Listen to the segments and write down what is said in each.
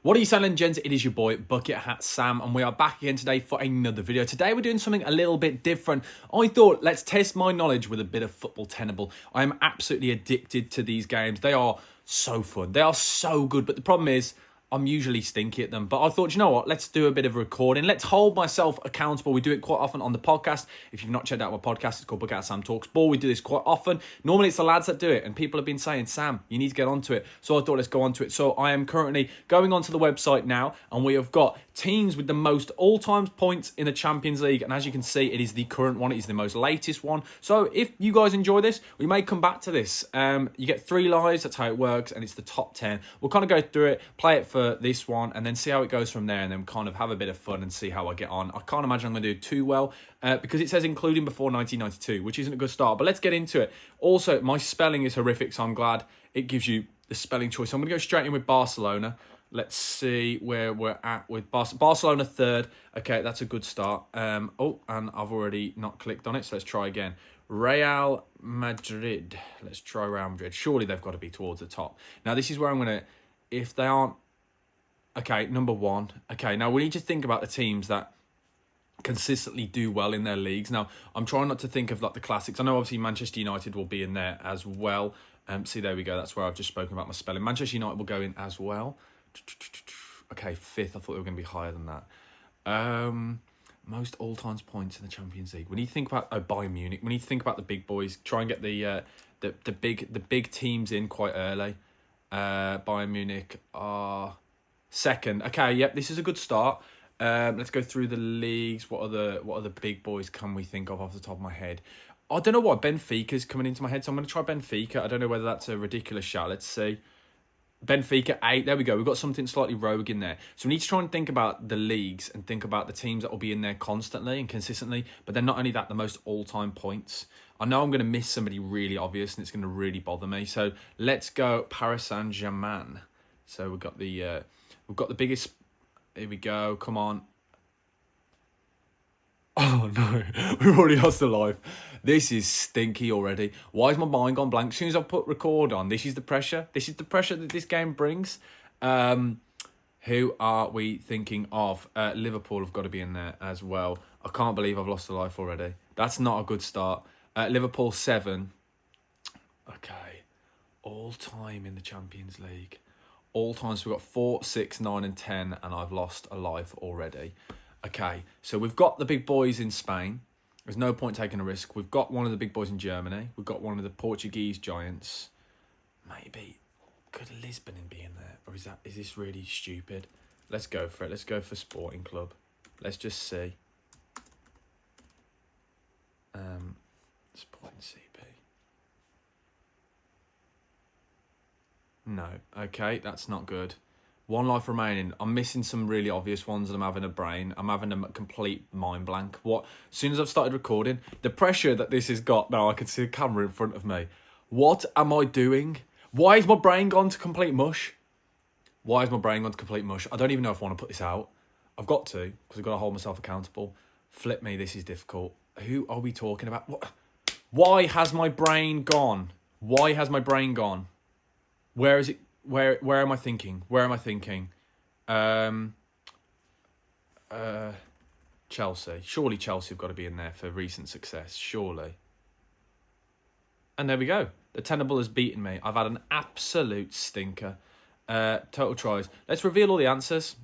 What are you saying, gents? It is your boy, Bucket Hat Sam, and we are back again today for another video. Today we're doing something a little bit different. I thought, let's test my knowledge with a bit of football Tenable. I am absolutely addicted to these games. They are so fun. They are so good, but the problem is, I'm usually stinky at them. But I thought, you know what? Let's do a bit of a recording. Let's hold myself accountable. We do it quite often on the podcast. If you've not checked out my podcast, it's called Bucket Hat Sam Talks Ball. We do this quite often. Normally, it's the lads that do it. And people have been saying, Sam, you need to get onto it. So I thought, let's go onto it. So I am currently going onto the website now. And we have got teams with the most all-time points in the Champions League. And as you can see, it is the current one. It is the most latest one. So if you guys enjoy this, we may come back to this. You get 3 lives. That's how it works. And it's the top 10. We'll kind of go through it, play it for this one, and then see how it goes from there, and then kind of have a bit of fun and see how I get on. I can't imagine I'm going to do too well because it says including before 1992, which isn't a good start. But let's get into it. Also, my spelling is horrific, so I'm glad it gives you the spelling choice. So I'm going to go straight in with Barcelona. Let's see where we're at with Barcelona third. Okay, that's a good start. Oh, and I've already not clicked on it, so let's try again. Real Madrid. Let's try Real Madrid. Surely they've got to be towards the top. Now, this is where I'm going to... If they aren't... Okay, number 1. Okay, now we need to think about the teams that consistently do well in their leagues. Now, I'm trying not to think of like the classics. I know obviously Manchester United will be in there as well. See, there we go. That's where I've just spoken about my spelling. Manchester United will go in as well. Okay, 5th. I thought they were going to be higher than that. Most all-time points in the Champions League. We need to think about Bayern Munich. We need to think about the big boys. Try and get the big teams in quite early. Bayern Munich are 2nd. Okay, yep, this is a good start. Let's go through the leagues. What are the big boys can we think of off the top of my head? I don't know why Benfica's coming into my head, so I'm going to try Benfica. I don't know whether that's a ridiculous shout. Let's see. Benfica 8. There we go. We've got something slightly rogue in there. So we need to try and think about the leagues and think about the teams that will be in there constantly and consistently. But then not only that, the most all-time points. I know I'm going to miss somebody really obvious and it's going to really bother me. So let's go Paris Saint-Germain. So we've got the biggest. Here we go. Come on. Oh no, we've already lost a life. This is stinky already. Why has my mind gone blank? As soon as I put record on, this is the pressure. This is the pressure that this game brings. Who are we thinking of? Liverpool have got to be in there as well. I can't believe I've lost a life already. That's not a good start. Liverpool 7. Okay. All time in the Champions League. All time. So we've got 4, 6, 9 and 10 and I've lost a life already. Okay, so we've got the big boys in Spain. There's no point taking a risk. We've got one of the big boys in Germany. We've got one of the Portuguese giants. Maybe could Lisbon be in there, or is this really stupid? Let's go for it. Let's go for Sporting Club. Let's just see. Sporting CP. No. Okay, that's not good. 1 life remaining. I'm missing some really obvious ones and I'm having a brain. I'm having a complete mind blank. What? As soon as I've started recording, the pressure that this has got, now I can see a camera in front of me. What am I doing? Why has my brain gone to complete mush? Why has my brain gone to complete mush? I don't even know if I want to put this out. I've got to, because I've got to hold myself accountable. Flip me, this is difficult. Who are we talking about? What? Why has my brain gone? Why has my brain gone? Where is it? Where am I thinking? Where am I thinking? Chelsea. Surely Chelsea have got to be in there for recent success. Surely. And there we go. The Tenable has beaten me. I've had an absolute stinker. Total tries. Let's reveal all the answers.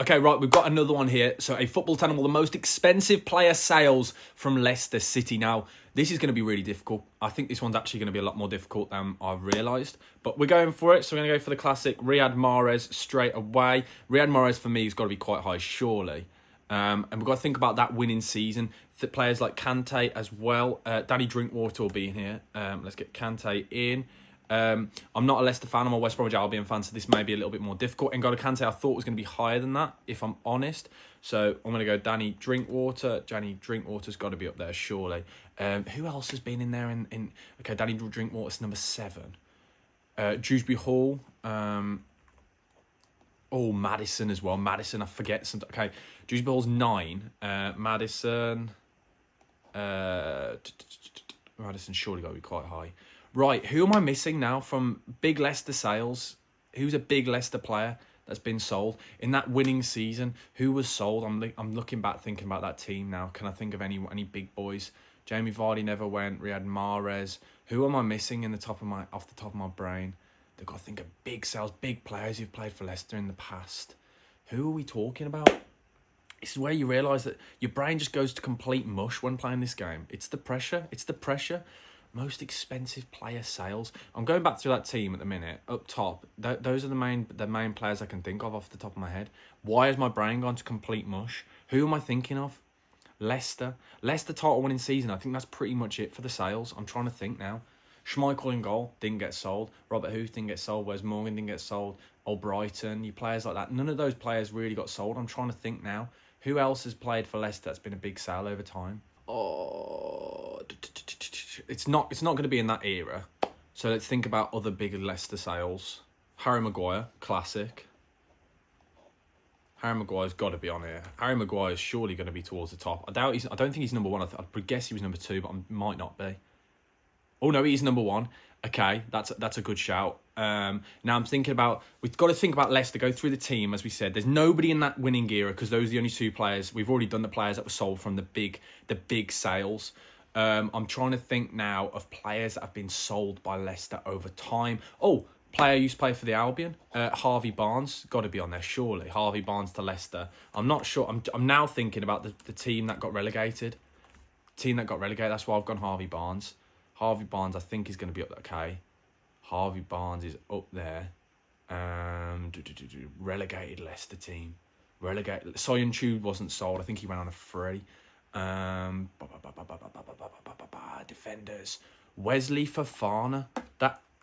Okay, right, we've got another one here. So a football Tenable, the most expensive player sales from Leicester City. Now, this is going to be really difficult. I think this one's actually going to be a lot more difficult than I've realised. But we're going for it. So we're going to go for the classic Riyad Mahrez straight away. Riyad Mahrez, for me, has got to be quite high, surely. And we've got to think about that winning season. Players like Kante as well. Danny Drinkwater will be in here. Let's get Kante in. I'm not a Leicester fan. I'm a West Bromwich Albion fan, so this may be a little bit more difficult. N'Golo Kante, I thought was going to be higher than that, if I'm honest. So I'm going to go Danny Drinkwater. Danny Drinkwater's got to be up there, surely. Who else has been in there? Okay, Danny Drinkwater's number 7. Dewsbury Hall. Maddison as well. Maddison, I forget something. Okay, Dewsbury Hall's 9. Maddison. Maddison surely got to be quite high. Right, who am I missing now from big Leicester sales? Who's a big Leicester player? that's been sold in that winning season. Who was sold? I'm looking back, thinking about that team now. Can I think of any big boys? Jamie Vardy never went. Riyad Mahrez. Who am I missing off the top of my brain? They've got to think of big sales, big players who've played for Leicester in the past. Who are we talking about? This is where you realise that your brain just goes to complete mush when playing this game. It's the pressure. It's the pressure. Most expensive player sales. I'm going back through that team at the minute. Up top, those are the main players I can think of off the top of my head. Why has my brain gone to complete mush? Who am I thinking of? Leicester title winning season. I think that's pretty much it for the sales. I'm trying to think now. Schmeichel in goal didn't get sold. Robert Huth didn't get sold. Wes Morgan didn't get sold. Albrighton, you players like that. None of those players really got sold. I'm trying to think now. Who else has played for Leicester that's been a big sale over time? Oh, it's not going to be in that era. So let's think about other big Leicester sales. Harry Maguire, classic. Harry Maguire's got to be on here. Harry Maguire's surely going to be towards the top. I don't think he's number one. I'd guess he was number 2, but I might not be. Oh no, he's number 1. Okay, that's a good shout. Now I'm thinking about, we've got to think about Leicester, go through the team, as we said. There's nobody in that winning era because those are the only 2 players. We've already done the players that were sold from the big sales. I'm trying to think now of players that have been sold by Leicester over time. Oh, player used to play for the Albion, Harvey Barnes, got to be on there surely. Harvey Barnes to Leicester. I'm not sure. I'm now thinking about the team that got relegated. That's why I've gone Harvey Barnes. Harvey Barnes, I think, is going to be up there. Okay. Harvey Barnes is up there. Relegated Leicester team. Relegated. Soyuncu wasn't sold. I think he went on a free. Defenders. Wesley Fofana.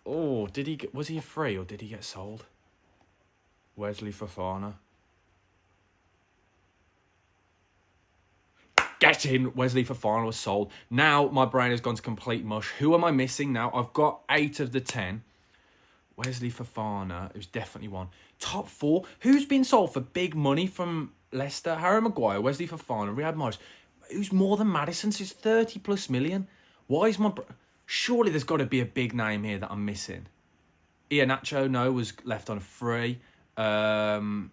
Was he a free or did he get sold? Wesley Fofana. Get in. Wesley Fofana was sold. Now my brain has gone to complete mush. Who am I missing now? I've got 8 of the 10. Wesley Fofana. It was definitely one. Top 4. Who's been sold for big money from Leicester? Harry Maguire, Wesley Fofana, Riyad Mahrez. Who's more than Maddison? So it's 30 plus million. Why is my... Surely there's got to be a big name here that I'm missing. Iheanacho, no, was left on a free. Anyone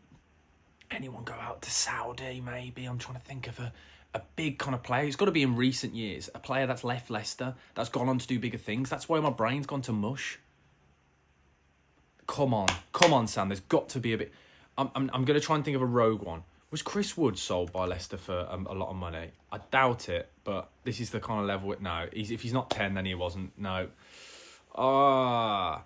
go out to Saudi, maybe? I'm trying to think of a big kind of player. It's got to be in recent years. A player that's left Leicester, that's gone on to do bigger things. That's why my brain's gone to mush. Come on, Sam. There's got to be a bit... I'm going to try and think of a rogue one. Was Chris Wood sold by Leicester for a lot of money? I doubt it, but this is the kind of level... No, if he's not 10, then he wasn't. No. I'm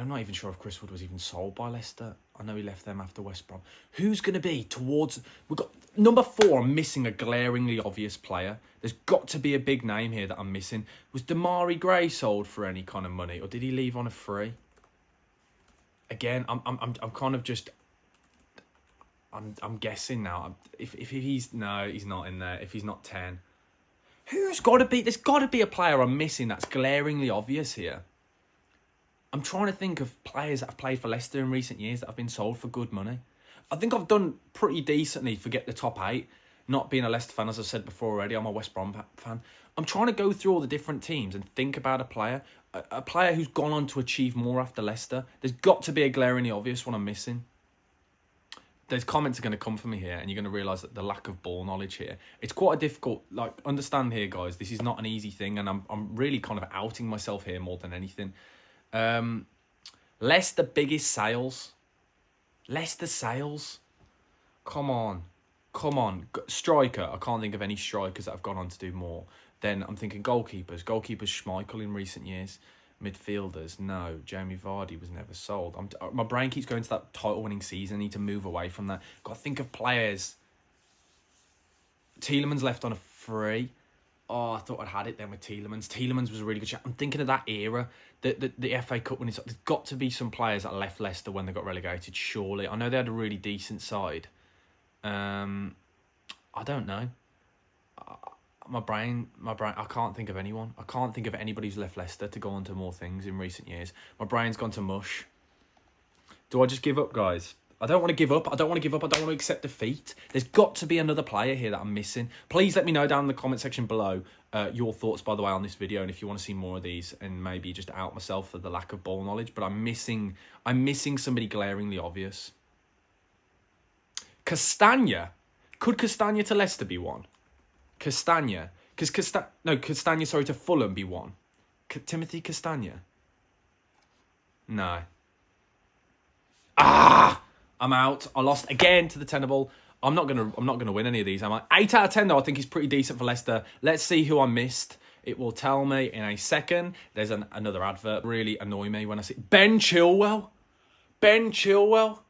not even sure if Chris Wood was even sold by Leicester. I know he left them after West Brom. Who's going to be towards... We've got number 4. I'm missing a glaringly obvious player. There's got to be a big name here that I'm missing. Was Damari Gray sold for any kind of money, or did he leave on a free? Again, I'm kind of just... I'm guessing now. If he's... No, he's not in there. If he's not 10. Who's got to be... There's got to be a player I'm missing that's glaringly obvious here. I'm trying to think of players that have played for Leicester in recent years that have been sold for good money. I think I've done pretty decently for get the top 8. Not being a Leicester fan, as I said before already, I'm a West Brom fan. I'm trying to go through all the different teams and think about a player who's gone on to achieve more after Leicester. There's got to be a glaringly obvious one I'm missing. There's comments are going to come for me here, and you're going to realise that the lack of ball knowledge here. It's quite a difficult, understand here, guys. This is not an easy thing, and I'm really kind of outing myself here more than anything. Leicester biggest sales. Leicester sales. Come on. Striker. I can't think of any strikers that have gone on to do more. Then I'm thinking goalkeepers. Goalkeepers Schmeichel in recent years. Midfielders, no. Jamie Vardy was never sold. My brain keeps going to that title-winning season. I need to move away from that. Got to think of players. Tielemans left on a free. Oh, I thought I'd had it then with Tielemans. Tielemans was a really good shot. I'm thinking of that era, the FA Cup when there's got to be some players that left Leicester when they got relegated, surely. I know they had a really decent side. I don't know. My brain, I can't think of anyone. I can't think of anybody who's left Leicester to go on to more things in recent years. My brain's gone to mush. Do I just give up, guys? I don't want to give up. I don't want to give up. I don't want to accept defeat. There's got to be another player here that I'm missing. Please let me know down in the comment section below your thoughts, by the way, on this video, and if you want to see more of these, and maybe just out myself for the lack of ball knowledge. But I'm missing somebody glaringly obvious. Castagna. Could Castagna to Leicester be one? Castagna. Castagna, sorry, to Fulham be one. Timothy Castagna. No. I'm out. I lost again to the Tenable. I'm not gonna win any of these, am I? 8 out of 10 though, I think is pretty decent for Leicester. Let's see who I missed. It will tell me in a second. There's another advert. Really annoy me when I see Ben Chilwell. Ben Chilwell.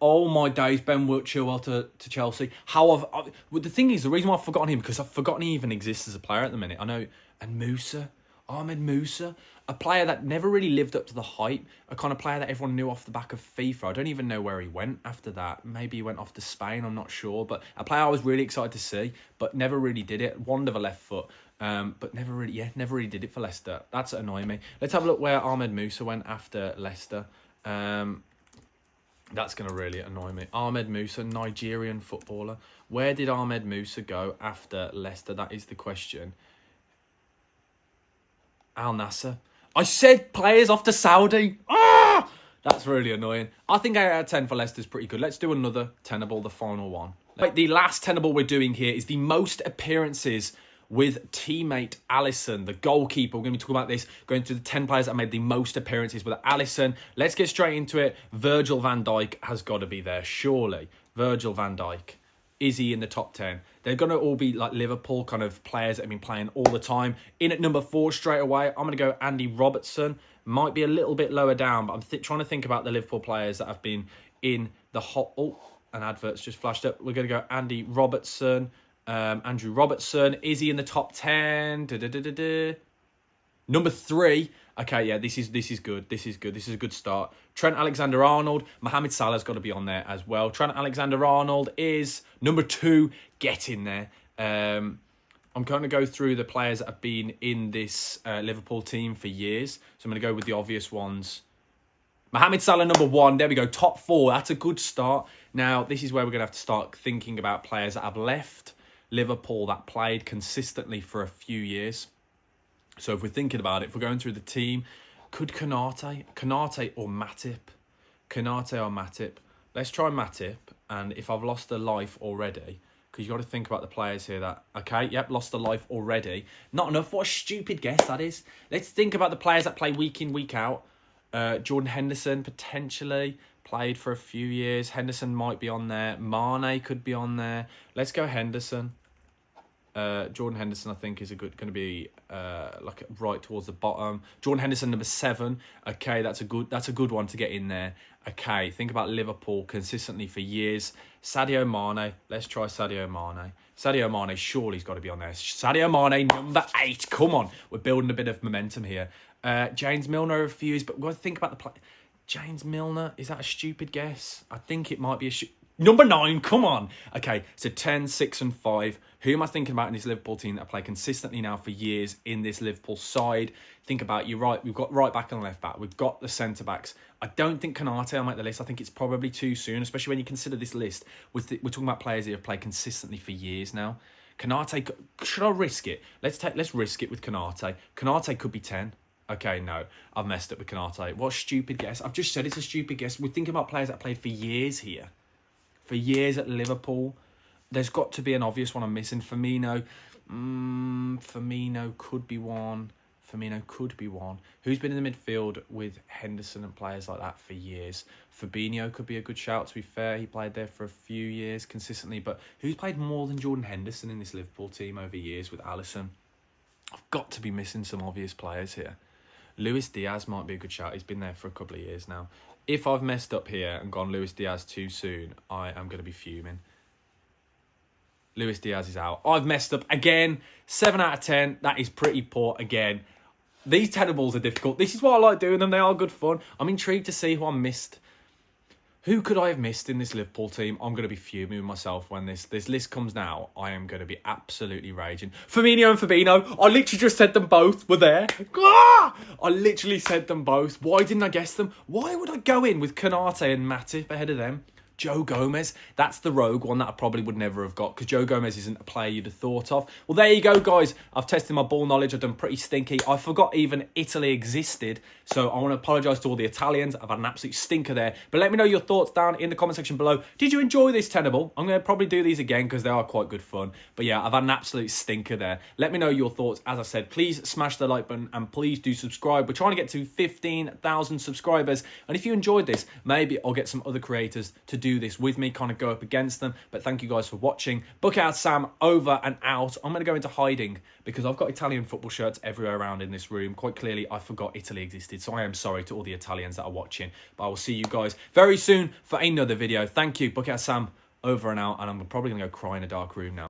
Oh my days, Ben Chilwell to Chelsea. Well, the thing is, the reason why I've forgotten him, because I've forgotten he even exists as a player at the minute. I know. And Ahmed Musa, a player that never really lived up to the hype, a kind of player that everyone knew off the back of FIFA. I don't even know where he went after that. Maybe he went off to Spain, I'm not sure. But a player I was really excited to see, but never really did it. Wand of a left foot, but never really did it for Leicester. That's annoying me. Let's have a look where Ahmed Musa went after Leicester. That's going to really annoy me. Ahmed Musa, Nigerian footballer. Where did Ahmed Musa go after Leicester? That is the question. Al Nassr. I said players off to Saudi. That's really annoying. I think 8 out of 10 for Leicester is pretty good. Let's do another Tenable, the final one. Right, the last Tenable we're doing here is the most appearances with teammate Alisson, the goalkeeper. We're going to be talking about this, going through the 10 players that made the most appearances with Alisson. Let's get straight into it. Virgil van Dijk has got to be there, surely. Virgil van Dijk. Is he in the top 10? They're going to all be like Liverpool kind of players that have been playing all the time. In at number 4 straight away, I'm going to go Andy Robertson. Might be a little bit lower down, but I'm trying to think about the Liverpool players that have been in the hot... Oh, an advert's just flashed up. We're going to go Andy Robertson. Andrew Robertson. Is he in the top 10? Number 3. Okay, yeah, this is good. This is good. This is a good start. Trent Alexander-Arnold. Mohamed Salah's got to be on there as well. Trent Alexander-Arnold is number 2. Get in there. I'm going to go through the players that have been in this Liverpool team for years. So I'm going to go with the obvious ones. Mohamed Salah, number 1. There we go. Top 4. That's a good start. Now, this is where we're going to have to start thinking about players that have left Liverpool that played consistently for a few years. So if we're thinking about it, if we're going through the team, could Konate or Matip? Konate or Matip? Let's try Matip. And if I've lost a life already, because you've got to think about the players here that, okay, yep, lost a life already. Not enough. What a stupid guess that is. Let's think about the players that play week in, week out. Jordan Henderson, potentially, played for a few years. Henderson might be on there. Mane could be on there. Let's go Henderson. Jordan Henderson, I think, is going to be like right towards the bottom. Jordan Henderson, number 7. Okay, that's a good one to get in there. Okay, think about Liverpool consistently for years. Sadio Mane. Let's try Sadio Mane. Sadio Mane, surely he's got to be on there. Sadio Mane, number 8. Come on, we're building a bit of momentum here. James Milner, a few years, but we've got to think about the play. James Milner, is that a stupid guess? I think it might be number 9, come on. Okay, so 10, 6 and 5. Who am I thinking about in this Liverpool team that play consistently now for years in this Liverpool side? Think about, you're right, we've got right back and left back. We've got the centre-backs. I don't think Konate will make the list. I think it's probably too soon, especially when you consider this list. We're talking about players who have played consistently for years now. Konate, should I risk it? Let's risk it with Konate. Konate could be 10. Okay, no, I've messed up with Konate. What a stupid guess. I've just said it's a stupid guess. We're thinking about players that played for years here. For years at Liverpool. There's got to be an obvious one I'm missing. Firmino. Firmino could be one. Who's been in the midfield with Henderson and players like that for years? Fabinho could be a good shout, to be fair. He played there for a few years consistently. But who's played more than Jordan Henderson in this Liverpool team over years with Alisson? I've got to be missing some obvious players here. Luis Diaz might be a good shout. He's been there for a couple of years now. If I've messed up here and gone Luis Diaz too soon, I am going to be fuming. Luis Diaz is out. I've messed up again. 7 out of 10. That is pretty poor again. These Tenables are difficult. This is why I like doing them. They are good fun. I'm intrigued to see who I missed. Who could I have missed in this Liverpool team? I'm going to be fuming with myself when this list comes now. I am going to be absolutely raging. Firmino and Fabinho. I literally just said them both were there. Ah! I literally said them both. Why didn't I guess them? Why would I go in with Konate and Matip ahead of them? Joe Gomez. That's the rogue one that I probably would never have got because Joe Gomez isn't a player you'd have thought of. Well, there you go, guys. I've tested my ball knowledge. I've done pretty stinky. I forgot even Italy existed. So I want to apologise to all the Italians. I've had an absolute stinker there. But let me know your thoughts down in the comment section below. Did you enjoy this Tenable? I'm going to probably do these again because they are quite good fun. But yeah, I've had an absolute stinker there. Let me know your thoughts. As I said, please smash the like button and please do subscribe. We're trying to get to 15,000 subscribers. And if you enjoyed this, maybe I'll get some other creators to do this with me, kind of go up against them. But thank you guys for watching. Bucket Hat Sam over and out. I'm going to go into hiding because I've got Italian football shirts everywhere around in this room. Quite clearly, I forgot Italy existed. So I am sorry to all the Italians that are watching. But I will see you guys very soon for another video. Thank you. Bucket Hat Sam over and out. And I'm probably going to go cry in a dark room now.